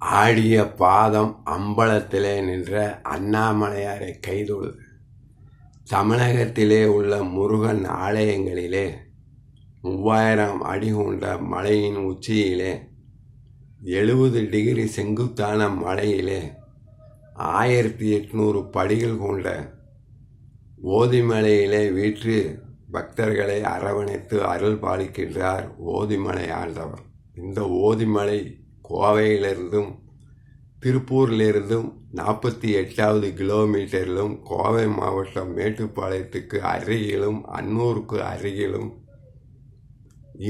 ஆடிய பாதம் அம்பலத்திலே நின்ற அண்ணாமலையாரை கைதொழுது. தமிழகத்திலே உள்ள முருகன் ஆலயங்களிலே 3000 அடி கொண்ட மலையின் உச்சியிலே 70 டிகிரி செங்குத்தான மலையிலே 1800 படிகள் கொண்ட ஓதிமலையிலே வீற்று பக்தர்களை அரவணைத்து அருள் பாலிக்கின்றார் ஓதிமலை ஆண்டவர். இந்த ஓதிமலை கோவையிலிருந்தும் திருப்பூரிலிருந்தும் 48வது கிலோமீட்டரிலும், கோவை மாவட்டம் மேட்டுப்பாளையத்துக்கு அருகிலும், அன்னூருக்கு அருகிலும்,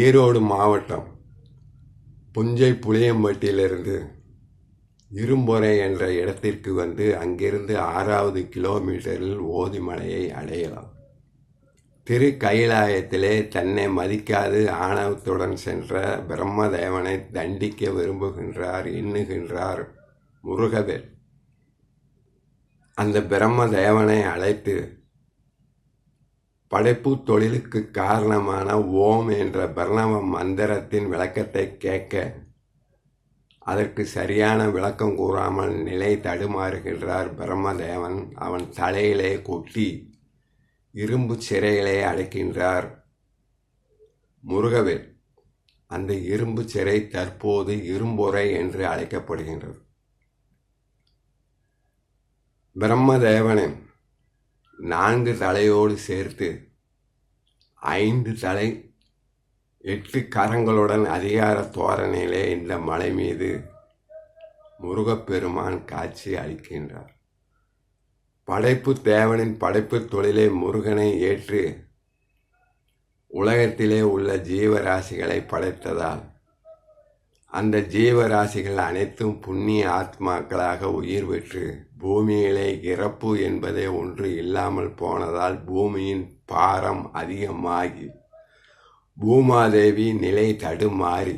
ஈரோடு மாவட்டம் புஞ்சை புளியம்பட்டியிலிருந்து இரும்பொறை என்ற இடத்திற்கு வந்து அங்கிருந்து 6வது கிலோமீட்டரில் ஓதிமலையை அடையலாம். திரு கைலாயத்திலே தன்னை மதிக்காது ஆணவத்துடன் சென்ற பிரம்மதேவனை தண்டிக்க விரும்புகின்றார், எண்ணுகின்றார் முருகவேல். அந்த பிரம்மதேவனை அழைத்து படைப்பு தொழிலுக்கு காரணமான ஓம் என்ற பிரணவ மந்திரத்தின் விளக்கத்தை கேட்க அதற்கு சரியான விளக்கம் கூறாமல் நிலை தடுமாறுகின்றார் பிரம்மதேவன். அவன் தலையிலே கொட்டி இரும்பு சிறையிலே அடைக்கின்றார் முருகவேல். அந்த இரும்பு சிறை தற்போது இரும்பொறை என்று அழைக்கப்படுகின்றது. பிரம்மதேவனின் 4 தலையோடு சேர்த்து 5 தலை 8 கரங்களுடன் அதிகார தோரணையிலே இந்த மலை மீது முருகப்பெருமான் காட்சி அளிக்கின்றார். படைப்பு தேவனின் படைப்பு தொழிலை முருகனை ஏற்று உலகத்திலே உள்ள ஜீவராசிகளை படைத்ததால் அந்த ஜீவராசிகள் அனைத்தும் புண்ணிய ஆத்மாக்களாக உயிர் பெற்று பூமியிலே இறப்பு என்பதே ஒன்று இல்லாமல் போனதால் பூமியின் பாரம் அதிகமாகி பூமாதேவி நிலை தடுமாறி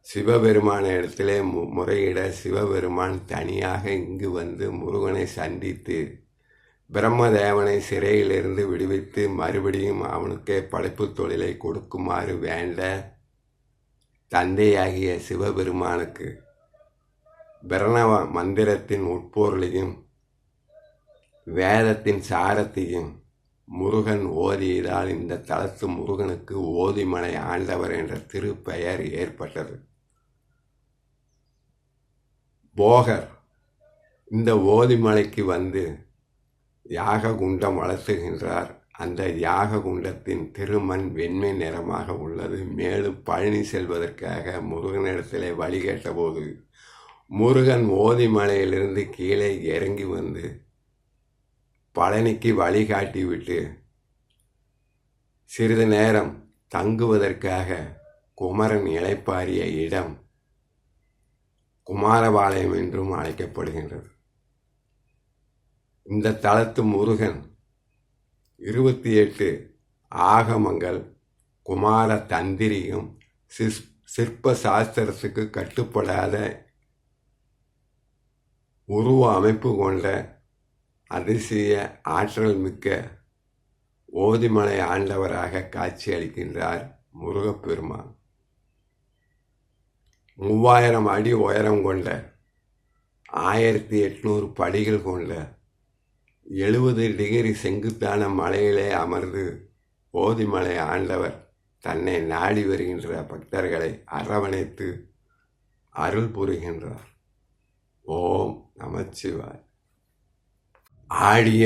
சிவபெருமான இடத்திலே முறையிட சிவபெருமான் தனியாக இங்கு வந்து முருகனை சந்தித்து பிரம்மதேவனை சிறையிலிருந்து விடுவித்து மறுபடியும் அவனுக்கே படைப்பு தொழிலை கொடுக்குமாறு வேண்ட தந்தையாகிய சிவபெருமானுக்கு பிரணவ மந்திரத்தின் உட்பொருளையும் வேதத்தின் சாரத்தையும் முருகன் ஓதியதால் இந்த தலத்து முருகனுக்கு ஓதிமலை ஆண்டவர் என்ற திருப்பெயர் ஏற்பட்டது. போகர் இந்த ஓதிமலைக்கு வந்து யாக குண்டம் வளர்த்துகின்றார். அந்த யாக குண்டத்தின் திருமண் வெண்மை நிறமாக உள்ளது. மேலும் பழனி செல்வதற்காக முருகனிடத்திலே வழி கேட்டபோது முருகன் ஓதிமலையிலிருந்து கீழே இறங்கி வந்து பழனிக்கு வழிகாட்டிவிட்டு சிறிது நேரம் தங்குவதற்காக குமரன் இளைப்பாறிய இடம் குமாரபாளையம் என்றும் அழைக்கப்படுகின்றது. இந்த தலத்து முருகன் 28 ஆகமங்கள், குமார தந்திரிகம், சிற்ப சாஸ்திரத்துக்கு கட்டுப்படாத உருவ அமைப்பு கொண்ட அதிசய ஆற்றல் மிக்க ஓதிமலை ஆண்டவராக காட்சி அளிக்கின்றார் முருகப்பெருமான். 3000 அடி உயரம் கொண்ட 1800 படிகள் கொண்ட 70 டிகிரி செங்குத்தான மலையிலே அமர்ந்து ஓதிமலை ஆண்டவர் தன்னை நாடி வருகின்ற பக்தர்களை அரவணைத்து அருள் புரிகின்றார். ஓம் நமச்சிவாய். ஆடிய